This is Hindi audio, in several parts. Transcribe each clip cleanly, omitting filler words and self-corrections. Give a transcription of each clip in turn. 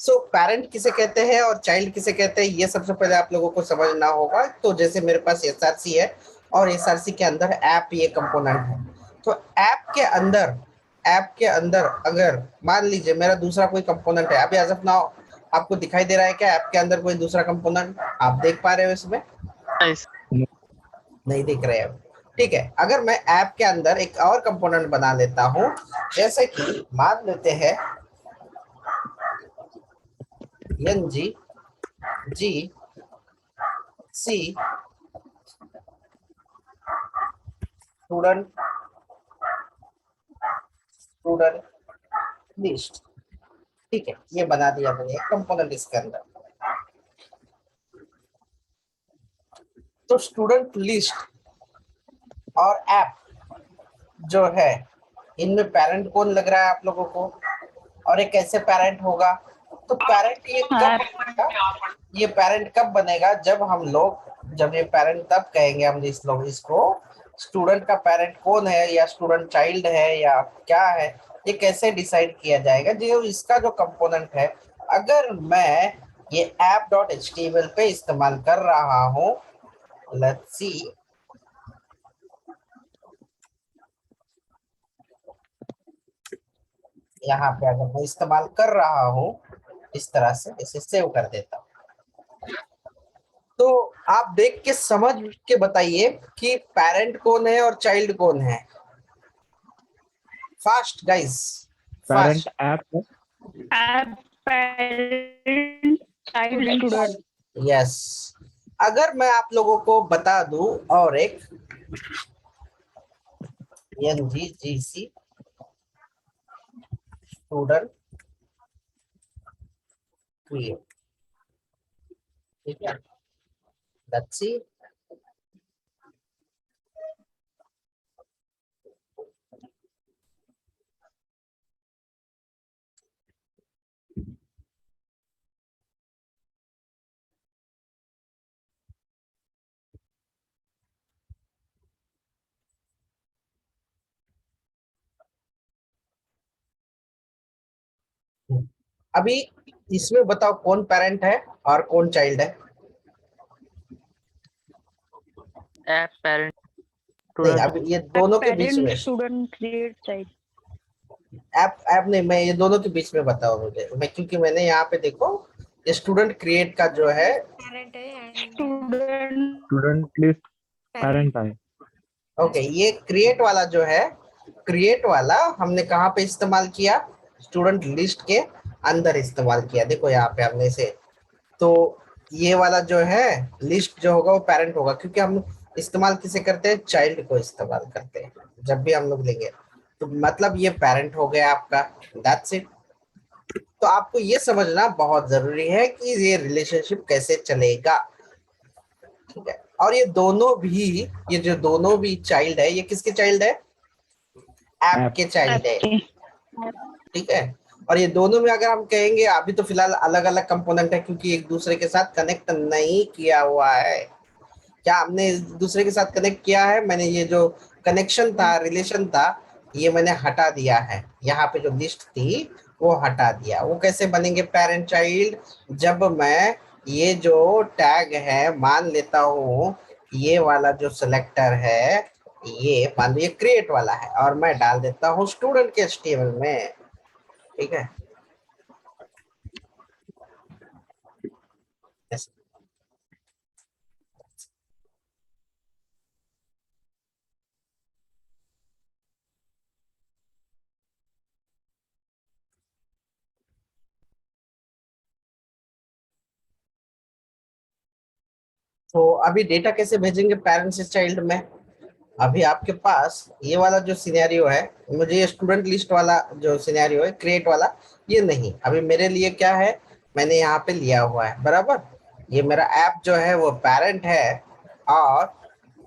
सो पेरेंट किसे कहते हैं और चाइल्ड किसे कहते हैं, ये सबसे पहले आप लोगों को समझना होगा। तो जैसे मेरे पास एसआरसी है और एसआरसी के अंदर ऐप ये कंपोनेंट है। तो ऐप के अंदर अगर मान लीजिए मेरा दूसरा कोई कंपोनेंट है, अभी एज ऑफ नाउ आपको दिखाई दे रहा है क्या ऐप के अंदर कोई दूसरा कंपोनेंट आप देख पा रहे हो इसमें? नहीं दिख रहे हैं। ठीक है, अगर मैं ऐप के अंदर एक और कंपोनेंट बना लेता हूं, जैसे कि मान लेते हैं एन जी जी सी स्टूडेंट स्टूडेंट लिस्ट। ठीक है, ये बना दिया मैंने कंपोनेंट इसके अंदर। तो स्टूडेंट लिस्ट और ऐप जो है, इनमें पेरेंट कौन लग रहा है आप लोगों को, और एक कैसे पेरेंट होगा? तो पेरेंट ये कब बनेगा? ये पेरेंट कब बनेगा? जब ये पेरेंट तब कहेंगे हम इस लोग इसको स्टूडेंट का पेरेंट कौन है, या स्टूडेंट चाइल्ड है या क्या है, ये कैसे डिसाइड किया जाएगा? जो इसका जो कंपोनेंट है, अगर मैं ये app.html पे इस्तेमाल कर रहा हूँ, लेट्स सी, यहाँ पे अगर मैं इस्तेमाल कर रहा हूँ इस तरह से, इसे सेव कर देता हूँ, तो आप देख के समझ के बताइए कि पेरेंट कौन है और चाइल्ड कौन है। Fast guys, parent fast. App parent child student. Yes, अगर मैं आप लोगों को बता दूं और एक एन जी जी सी स्टूडेंट क्रिएट, ठीक है, लेट्स सी। अभी इसमें बताओ कौन पेरेंट है और कौन चाइल्ड है? ऐप पेरेंट नहीं, स्टूडेंट। अभी ये दोनों के बीच में, parent student create child. App app नहीं, मैं ये दोनों के बीच में बताओ मुझे, मैं क्योंकि मैंने यहाँ पे देखो ये स्टूडेंट क्रिएट का जो है स्टूडेंट स्टूडेंट लिस्ट पेरेंट है। ओके, ये क्रिएट वाला जो है, क्रिएट वाला हमने कहाँ पे इस्तेमाल किया? स्टूडेंट लिस्ट के अंदर इस्तेमाल किया। देखो यहाँ पे हमने इसे, तो ये वाला जो है लिस्ट जो होगा वो पेरेंट होगा, क्योंकि हम इस्तेमाल किसे करते हैं? चाइल्ड को इस्तेमाल करते हैं जब भी हम लोग लेंगे। तो मतलब ये पेरेंट हो गया आपका, दैट्स इट। तो आपको ये समझना बहुत जरूरी है कि ये रिलेशनशिप कैसे चलेगा, ठीक है। और ये जो दोनों भी चाइल्ड है, ये किसके चाइल्ड है? ऐप के चाइल्ड है, ठीक है। और ये दोनों में अगर हम कहेंगे, अभी तो फिलहाल अलग अलग कंपोनेंट है क्योंकि एक दूसरे के साथ कनेक्ट नहीं किया हुआ है। क्या हमने एक दूसरे के साथ कनेक्ट किया है? मैंने ये जो कनेक्शन था, रिलेशन था, ये मैंने हटा दिया है। यहाँ पे जो लिस्ट थी वो हटा दिया। वो कैसे बनेंगे पेरेंट चाइल्ड? जब मैं ये जो टैग है, मान लेता हूँ ये वाला जो सिलेक्टर है, ये मान लो ये क्रिएट वाला है, और मैं डाल देता हूँ स्टूडेंट के HTML में, ठीक है। Yes. तो अभी डेटा कैसे भेजेंगे पेरेंट्स से चाइल्ड में? अभी आपके पास ये वाला जो सिनेरियो है, मुझे ये स्टूडेंट लिस्ट वाला जो सिनेरियो है, क्रिएट वाला, ये नहीं। अभी मेरे लिए क्या है, मैंने यहाँ पे लिया हुआ है बराबर, ये मेरा ऐप जो है वो पेरेंट है, और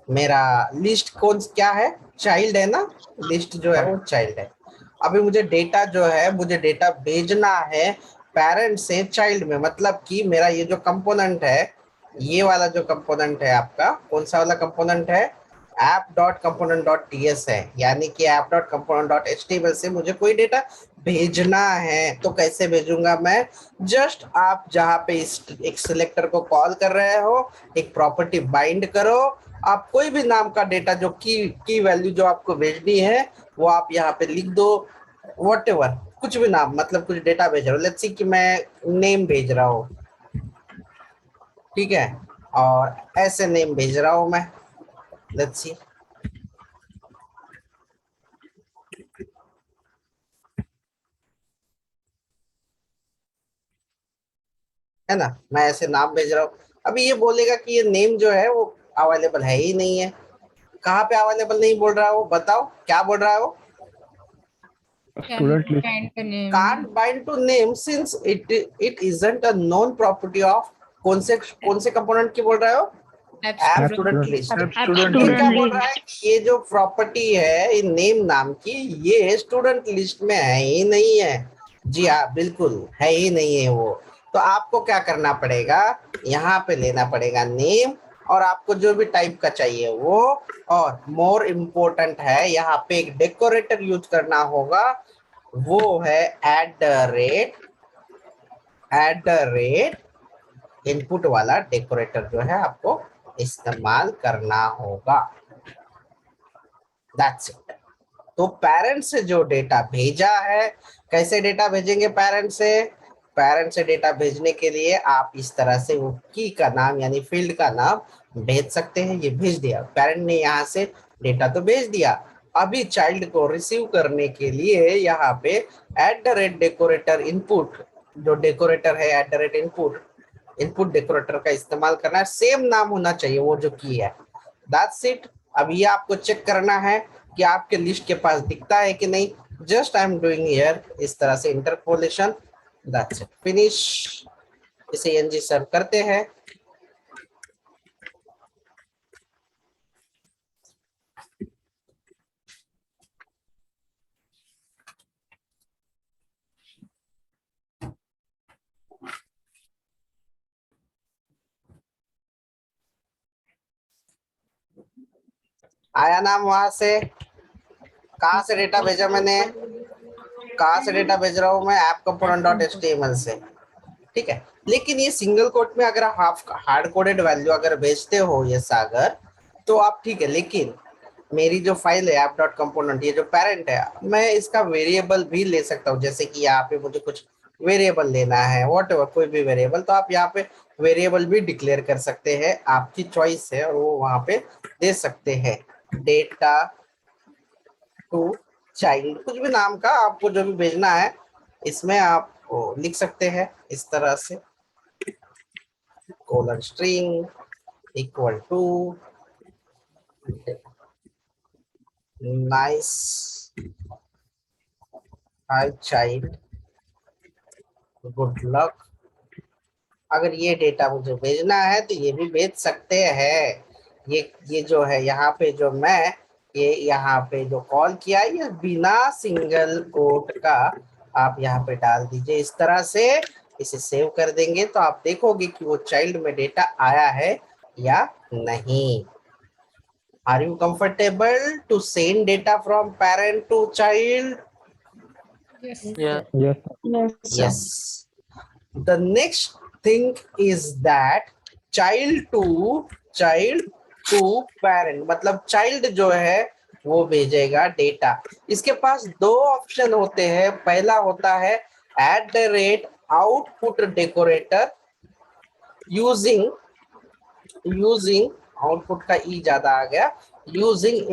मेरा लिस्ट कौन क्या है? चाइल्ड है ना, लिस्ट जो है वो चाइल्ड है। अभी मुझे डेटा जो है, मुझे डेटा भेजना है पेरेंट से चाइल्ड में, मतलब कि मेरा ये जो कंपोनेंट है, ये वाला जो कंपोनेंट है आपका, कौन सा वाला कंपोनेंट है? app.component.ts है, यानी कि app.component.html से मुझे कोई डेटा भेजना है तो कैसे भेजूंगा मैं? जस्ट आप जहां पे इस एक सिलेक्टर को कॉल कर रहे हो, एक प्रॉपर्टी बाइंड करो, आप कोई भी नाम का डेटा जो की वैल्यू जो आपको भेजनी है वो आप यहाँ पे लिख दो, व्हाटएवर, कुछ भी नाम, मतलब कुछ डेटा भेज रहा हूँ, लेट्स सी कि मैं नेम भेज रहा हूँ, ठीक है, और ऐसे नेम भेज रहा हूँ मैं, लेट्स सी, है ना, मैं ऐसे नाम भेज रहा हूँ। अभी ये बोलेगा कि ये नेम जो है वो अवेलेबल है ही नहीं है। कहाँ पे अवेलेबल नहीं बोल रहा है वो? बताओ क्या बोल रहा है वो? Student list. Find the name. Can't bind to name since it isn't a known property of कौन से कंपोनेंट की बोल रहे हो? App student list. Student ये क्या बोल list. रहा है कि ये जो प्रॉपर्टी है ये नेम नाम की, ये स्टूडेंट लिस्ट में है ही नहीं है। जी हाँ, बिल्कुल है ही नहीं है वो। तो आपको क्या करना पड़ेगा, यहाँ पे लेना पड़ेगा नेम, और आपको जो भी टाइप का चाहिए वो, और मोर इम्पोर्टेंट है यहाँ पे एक डेकोरेटर यूज करना होगा, वो है @ इनपुट वाला डेकोरेटर जो है आपको इस्तेमाल करना होगा। That's it. तो पेरेंट से जो डेटा भेजा है, कैसे डेटा भेजेंगे पेरेंट से? पेरेंट से डेटा भेजने के लिए आप इस तरह से वो की का नाम यानी फील्ड का नाम भेज सकते हैं। ये भेज दिया पेरेंट ने, यहाँ से डेटा तो भेज दिया। अभी चाइल्ड को रिसीव करने के लिए यहाँ पे @डेकोरेटर इनपुट, जो डेकोरेटर है इनपुट डेकोरेटर का इस्तेमाल करना है। सेम नाम होना चाहिए वो जो की है। That's it. अब ये आपको चेक करना है कि आपके लिस्ट के पास दिखता है कि नहीं। Just I am doing here इस तरह से इंटरपोलेशन। That's it, finish. इसे एनजी सर्व करते हैं। आया नाम वहां से? कहाँ से डेटा भेजा मैंने? कहाँ से डेटा भेज रहा हूँ मैं? ऐप कंपोनेंट डॉट एचटीएमएल से, ठीक है। लेकिन ये सिंगल कोट में अगर आप हार्ड कोडेड वैल्यू अगर भेजते हो ये सागर, तो आप ठीक है, लेकिन मेरी जो फाइल है ऐप डॉट कंपोनेंट, ये जो पेरेंट है, मैं इसका वेरिएबल भी ले सकता हूँ। जैसे कि यहाँ पे मुझे कुछ वेरिएबल लेना है, व्हाटएवर, कोई भी वेरिएबल, तो आप यहाँ पे वेरिएबल भी डिक्लेयर कर सकते हैं, आपकी चॉइस है, और वो वहां पे दे सकते हैं। डेटा टू चाइल्ड, कुछ भी नाम का आपको जो भी भेजना है इसमें आप लिख सकते हैं इस तरह से, colon string equal to nice hi child, good luck. अगर ये डेटा मुझे भेजना है तो ये भी भेज सकते हैं। ये जो है यहाँ पे जो मैं ये यहाँ पे जो कॉल किया, ये बिना सिंगल कोट का आप यहाँ पे डाल दीजिए इस तरह से। इसे सेव कर देंगे तो आप देखोगे कि वो चाइल्ड में डेटा आया है या नहीं। Are you comfortable to send data from parent to child? Yes. Yeah. Yes. Yes. The next thing is that child to parent, मतलब child जो है वो भेजेगा डेटा। इसके पास दो ऑप्शन होते हैं। पहला होता है @output decorator यूजिंग आउटपुट का ई ज्यादा आ गया, यूजिंग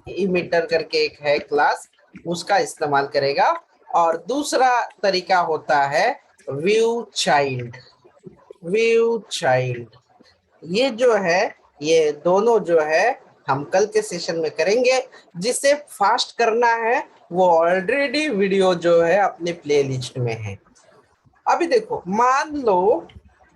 इमिटर करके एक है क्लास, उसका इस्तेमाल करेगा। और दूसरा तरीका होता है व्यू चाइल्ड। ये जो है, ये दोनों जो है हम कल के सेशन में करेंगे। जिसे फास्ट करना है वो ऑलरेडी वीडियो जो है अपने प्लेलिस्ट में है। अभी देखो, मान लो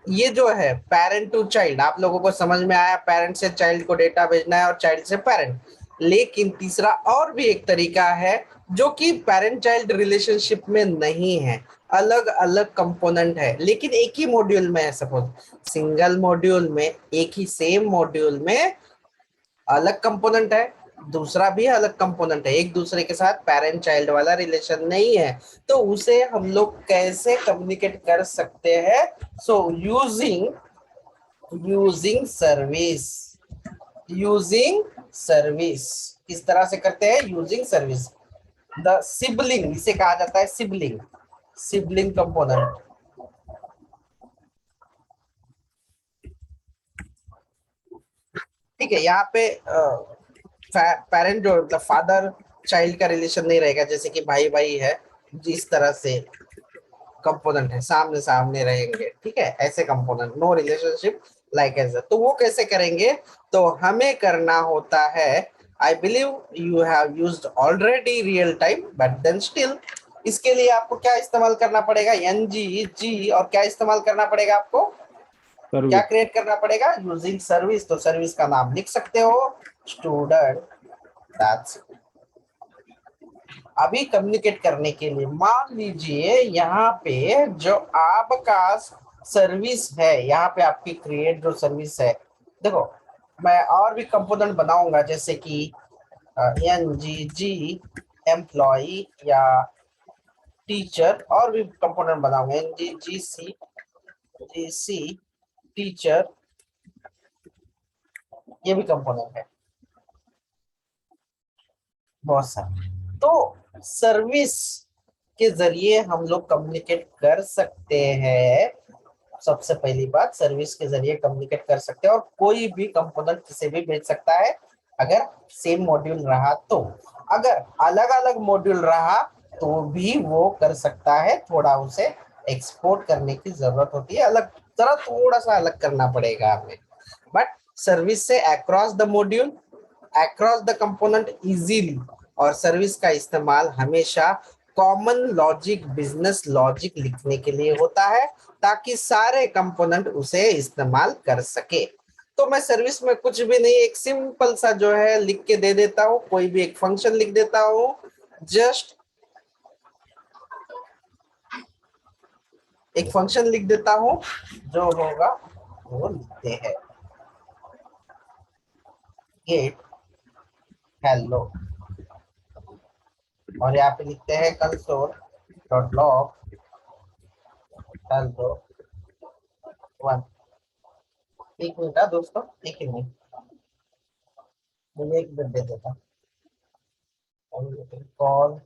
ये जो है पेरेंट टू चाइल्ड, आप लोगों को समझ में आया, पेरेंट से चाइल्ड को डेटा भेजना है और चाइल्ड से पेरेंट। लेकिन तीसरा और भी एक तरीका है जो कि पेरेंट चाइल्ड रिलेशनशिप में नहीं है, अलग अलग कंपोनेंट है, लेकिन एक ही मॉड्यूल में है। सपोज सिंगल मॉड्यूल में, एक ही सेम मॉड्यूल में अलग कंपोनेंट है, दूसरा भी अलग कंपोनेंट है, एक दूसरे के साथ पेरेंट चाइल्ड वाला रिलेशन नहीं है, तो उसे हम लोग कैसे कम्युनिकेट कर सकते हैं? So using service, using service किस तरह से करते हैं? Using service. द सिबलिंग, इसे कहा जाता है सिबलिंग, सिबलिंग कंपोनेंट। ठीक है, यहाँ पे पेरेंट जो मतलब फादर चाइल्ड का रिलेशन नहीं रहेगा, जैसे कि भाई भाई है, जिस तरह से कंपोनेंट है सामने सामने रहेंगे, ठीक है, ऐसे कंपोनेंट, नो रिलेशनशिप लाइक ऐसा। तो वो कैसे करेंगे? तो हमें करना होता है, I believe you have used already real time, but then still इसके लिए आपको क्या इस्तेमाल करना पड़ेगा? एन जी जी, और क्या इस्तेमाल करना पड़ेगा आपको? क्या सर्विस। क्रिएट करना पड़ेगा? Using service. तो सर्विस का नाम लिख सकते हो, स्टूडेंट। दैट्स अभी कम्युनिकेट करने के लिए मान लीजिए यहाँ पे जो आपका सर्विस है, यहाँ पे आपकी क्रिएट जो सर्विस है, देखो मैं और भी कंपोनेंट बनाऊंगा, जैसे कि एन जी जी एम्प्लॉय या टीचर, और भी कंपोनेंट बनाऊंगा, एन जी जी सी टीचर, ये भी कंपोनेंट है बहुत सारे। तो सर्विस के जरिए हम लोग कम्युनिकेट कर सकते हैं। सबसे पहली बात, सर्विस के जरिए कम्युनिकेट कर सकते हैं, और कोई भी कंपोनेंट किसी भी भेज सकता है अगर सेम मॉड्यूल रहा तो। अगर अलग अलग मॉड्यूल रहा तो भी वो कर सकता है, थोड़ा उसे एक्सपोर्ट करने की जरूरत होती है, अलग जरा थोड़ा सा अलग करना पड़ेगा हमें। बट सर्विस से across the module, across the component easily, और सर्विस का इस्तेमाल हमेशा कॉमन लॉजिक, बिजनेस लॉजिक लिखने के लिए होता है, ताकि सारे कंपोनेंट उसे इस्तेमाल कर सके। तो मैं सर्विस में कुछ भी नहीं, एक सिंपल सा जो है लिख के दे देता हूँ, कोई भी एक फंक्शन लिख देता हूँ, जस्ट एक फंक्शन लिख देता हूँ, जो होगा वो लिखते हैं, गेट हेलो, और यहाँ पे लिखते हैं console dot log hello one. एक मिनट दोस्तों, एक ही मिनट, मुझे एक मिनट दे देता कॉल।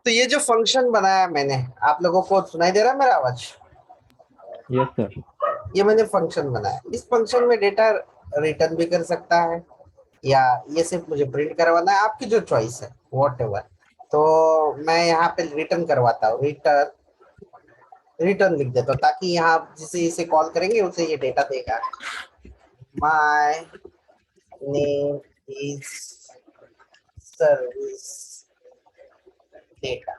तो ये जो फंक्शन बनाया मैंने, आप लोगों को सुनाई दे रहा है मेरा आवाज? Yes sir. ये मैंने फंक्शन बनाया, इस फंक्शन में डेटा रिटर्न भी कर सकता है, या ये सिर्फ मुझे प्रिंट करवाना है, आपकी जो चॉइस है वॉट एवर। तो मैं यहाँ पे रिटर्न करवाता हूँ, रिटर्न रिटर्न लिख देता हूँ, ताकि यहाँ जिसे इसे कॉल करेंगे उसे ये डेटा देगा, my name is service data.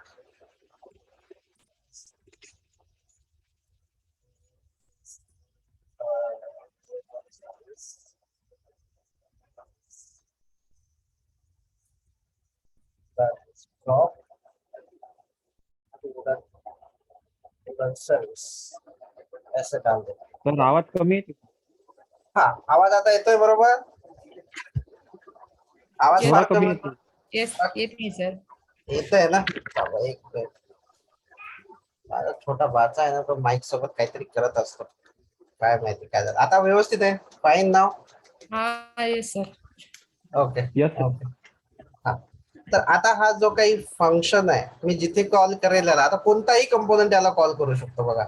Service ऐसे डाल देता हूँ। सर आवाज कमी येते का? हाँ, आवाज आता येतोय बरोबर? आवाज थोडा फार कमी कमी येते. येस येत नाही सर. येतोय ना? बाबा, एक मिनिट. माझा छोटा भाचा आहे ना, तो माईक सोबत काहीतरी करत असतो. काय माहिती काय झालं. आता व्यवस्थित आहे, फाईन नाव. हा yes sir. Okay Yes, sir. Okay. हा, तर आता हा जो काही फंक्शन आहे, मी जिथे कॉल करेल याला, आता कोणताही कंपोनंट याला कॉल करू शकतो बघा.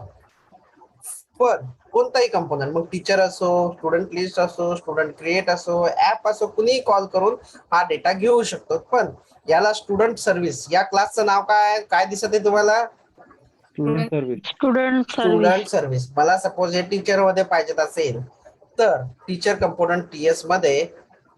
पण कोणताही कंपोनंट, मग टीचर असो, स्टुडंट लिस्ट असो, स्टुडंट क्रिएट असो, ऍप असो, कुणीही कॉल करून हा डेटा घेऊ शकतो. पण याला स्टुडंट सर्व्हिस या क्लासचं नाव काय दिसत आहे तुम्हाला? Student service. Student student service. Service. मला सपोज हे टीचर मध्ये पाहिजेत असेल, तर टीचर कंपोनंट टीएस मध्ये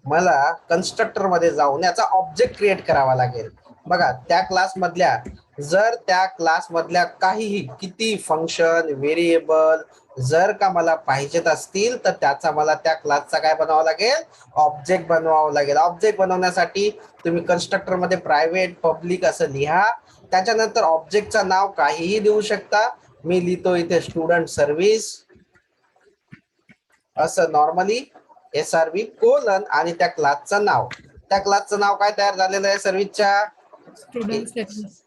मला कन्स्ट्रक्टर मध्ये जाऊन याचा ऑब्जेक्ट क्रिएट करावा लागेल. बघा, त्या क्लास मधल्या, जर त्या क्लास मधल्या काहीही किती फंक्शन, व्हेरिएबल जर का मला पाहिजेत असतील, तर त्याचा मला त्या क्लासचा काय बनवावा लागेल? ऑब्जेक्ट बनवावं लागेल. ऑब्जेक्ट बनवण्यासाठी तुम्ही कन्स्ट्रक्टर मध्ये प्रायव्हेट, पब्लिक असं लिहा. त्याच्यानंतर ऑब्जेक्टचं नाव काहीही देऊ शकता. मी लिहितो इथे स्टुडंट सर्व्हिस असं नॉर्मली, SRV कोलन आणि त्या क्लासचं नाव. त्या क्लासचं नाव काय तयार झालेलं आहे सर्व्हिसच्या? Student service.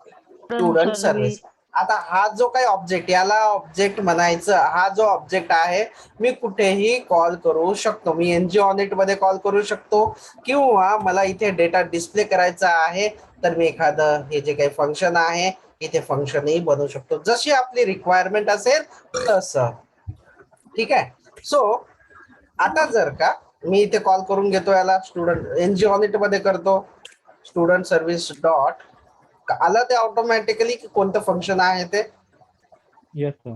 Student service. आता हा जो काही ऑब्जेक्ट, याला ऑब्जेक्ट म्हणायचं. हा जो ऑब्जेक्ट आहे, मी कुठेही कॉल करू शकतो. मी NG ऑनिट मध्ये कॉल करू शकतो, किंवा मला इथे डेटा डिस्प्ले करायचा आहे, तर मी एखादं हे जे काही फंक्शन आहे इथे फंक्शनही बनवू शकतो, जशी आपली रिक्वायरमेंट असेल तसं. ठीक आहे. सो आता जर का मी इथे कॉल करून घेतो याला, स्टुडंट NG ऑनिट मध्ये करतो स्टुडंट सर्व्हिस डॉट, आलं ते ऑटोमॅटिकली की कोणतं फंक्शन आहे ते. Yes, sir.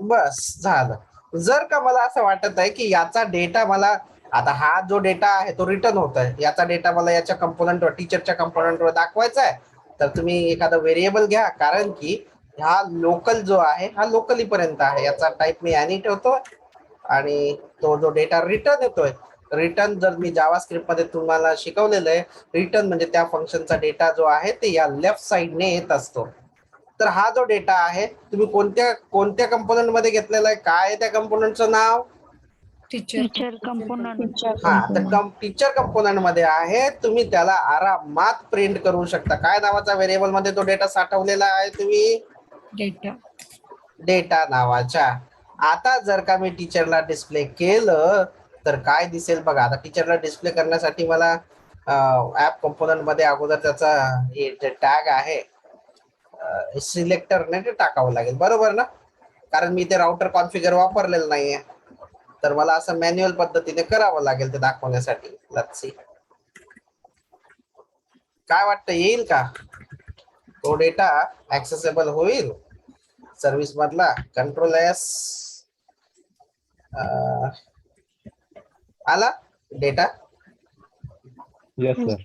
बस झालं. जर का मला असं वाटत आहे की याचा डेटा मला, आता हा जो डेटा आहे तो रिटर्न होत आहे, याचा डेटा मला याच्या कंपोनंटवर, टीचरच्या कंपोनंटवर दाखवायचा आहे, तर तुम्ही एखादा व्हेरिएबल घ्या, कारण की हा लोकल जो आहे हा लोकली पर्यंत आहे. याचा टाईप मी ॲनी ठेवतो आणि तो जो डेटा रिटर्न येतोय, रिटर्न जर मी जावास्क्रिप्ट मध्ये तुम्हाला शिकवलेलं आहे, रिटर्न म्हणजे त्या फंक्शनचा डेटा जो आहे ते या लेफ्ट साइडने येत असतो. तर हा जो डेटा आहे तुम्ही कोणत्या कंपोनंट मध्ये घेतलेला आहे, काय आहे त्या कंपोनंटचं नाव? टीचर. Teacher component. हा, तर टीचर कंपोनंट मध्ये आहे. तुम्ही त्याला आरामात प्रिंट करू शकता. काय नावाचा व्हेरिएबल मध्ये तो डेटा साठवलेला आहे तुम्ही? डेटा. डेटा नावाच्या. आता जर का मी टीचरला डिस्प्ले केलं तर काय दिसेल बघा. आता टीचरला डिस्प्ले करण्यासाठी मला ऍप कंपोनंट मध्ये अगोदर त्याचा हे जे टॅग आहे सिलेक्टरने ते टाकावं लागेल, बरोबर ना? कारण मी ते राउटर कॉन्फिगर वापरलेलं नाहीये, तर मला असं मॅन्युअल पद्धतीने करावं लागेल ते दाखवण्यासाठी. लेट्स सी काय वाटतं, येईल का तो डेटा ऍक्सेसेबल होईल सर्व्हिस मधला? कंट्रोल S आला data. Yes, sir.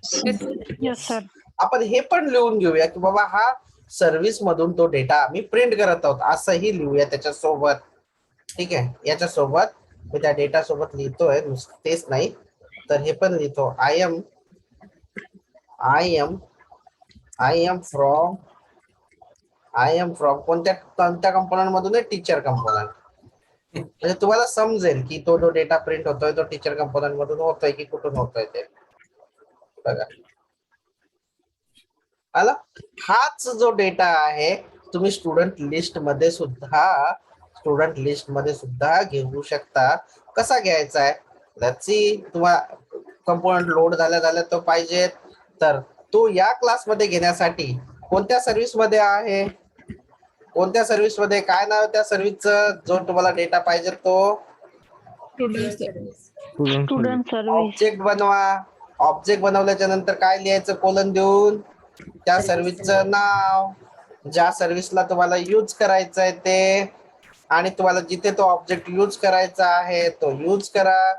Yes sir. आपण हे पण लिहून घेऊया की बाबा हा सर्व्हिस मधून तो डेटा आम्ही प्रिंट करत आहोत, असंही लिहूया त्याच्यासोबत. ठीक आहे, याच्यासोबत मी त्या डेटा सोबत लिहितोय, तेच नाही तर हे पण लिहितो. आय एम फ्रॉम कोणत्या कंपोनंट मधून आहे? Teacher component. म्हणजे तुम्हाला समजेल की तो जो डेटा प्रिंट होतोय तो टीचर कंपोनंट मधून होतोय की कुठून होतोय ते. बघा आला. हाच जो डेटा आहे तुम्ही स्टुडंट लिस्ट मध्ये सुद्धा घेऊ शकता. कसा घ्यायचा आहे? Let's see. तुम्हाला कंपोनंट लोड झाल्या तो पाहिजे, तर तो या क्लास मध्ये घेण्यासाठी कोणत्या सर्व्हिस मध्ये आहे, कोणत्या सर्व्हिस मध्ये, काय नाव त्या सर्व्हिसचं जो तुम्हाला डेटा पाहिजे तो? Student service. Student service. Student service. Object बनवा. ऑब्जेक्ट बनवल्याच्या नंतर काय लिहायचं? कोलन देऊन त्या सर्व्हिसचं नाव, ज्या सर्व्हिसला तुम्हाला यूज करायचं आहे ते, आणि तुम्हाला जिथे तो ऑब्जेक्ट यूज करायचा आहे तो यूज करा.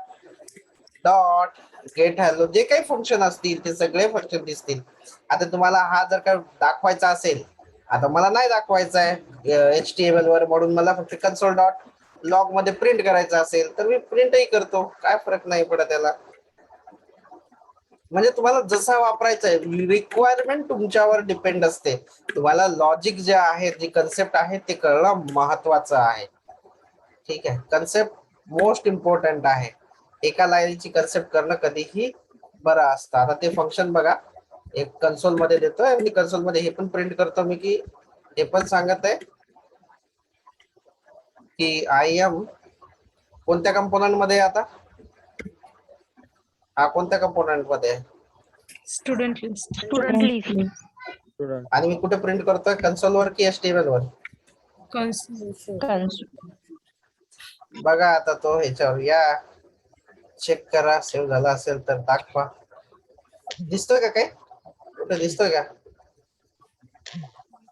डॉट गेट हॅलो, जे काही फंक्शन असतील ते सगळे फंक्शन दिसतील. आता तुम्हाला हा जर का दाखवायचा असेल, आता मला नाही दाखवायचा आहे HTML वर, म्हणून मला फक्त कन्सोल डॉट लॉग मध्ये प्रिंट करायचं असेल तर मी प्रिंटही करतो, काय फरक नाही पडत त्याला. म्हणजे तुम्हाला जसा वापरायचा आहे, रिक्वायरमेंट तुमच्यावर डिपेंड असते. तुम्हाला लॉजिक जे आहे, जी कन्सेप्ट आहे ते कळणं महत्वाचं आहे. ठीक आहे, कन्सेप्ट मोस्ट इम्पॉर्टंट आहे. एका लाईनची कन्सेप्ट करणं कधीही बरं असतं. आता ते फंक्शन बघा, एक कन्सोल मध्ये देतोय आणि कन्सोल मध्ये हे पण प्रिंट करतो मी की हे पण सांगत आहे की आय एम कोणत्या कंपोनंट मध्ये आहे आता? हा कोणत्या कंपोनंट मध्ये आहे? Student list. Student list. Student. आणि मी कुठे प्रिंट करतोय, कन्सोल वर की HTML वर? बघा आता तो ह्याच्यावर या, चेक करा, सेव्ह झाला असेल तर दाखवा. दिसतोय का काही? कुठे दिसतोय का?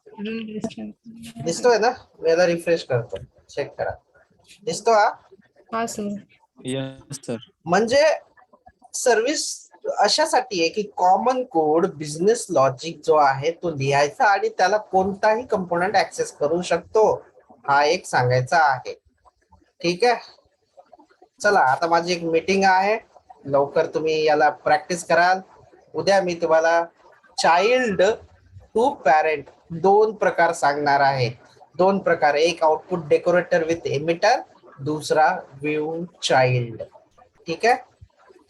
Student list. दिसतोय ना? मी याला रिफ्रेश करतो, चेक करा. दिसतो हा? हा सर. Yes, sir. म्हणजे सर्व्हिस अशासाठी आहे की कॉमन कोड बिझनेस लॉजिक जो आहे तो लिहायचा आणि त्याला कोणताही कंपोनंट ऍक्सेस करू शकतो, हा एक सांगायचा आहे. ठीक आहे, चला आता माझी एक मीटिंग आहे, लवकर तुम्ही याला प्रॅक्टिस कराल. उद्या मी तुम्हाला चाइल्ड टू पॅरेंट 2 प्रकार सांगणार आहे. 2 प्रकार, एक आउटपुट डेकोरेटर विथ एमिटर, दुसरा व्ह्यू चाइल्ड. ठीक आहे,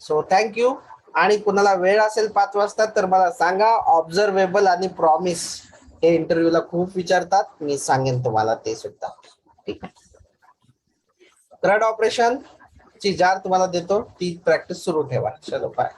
सो थँक्यू. आणि कुणाला वेळ असेल 5 वाजता तर मला सांगा. ऑब्झर्वेबल आणि प्रॉमिस हे इंटरव्ह्यूला खूप विचारतात, मी सांगेन तुम्हाला ते सुद्धा. ठीक आहे, CRUD ऑपरेशन ची जार तुम्हाला देतो, ती प्रॅक्टिस सुरू ठेवा. चलो बाय.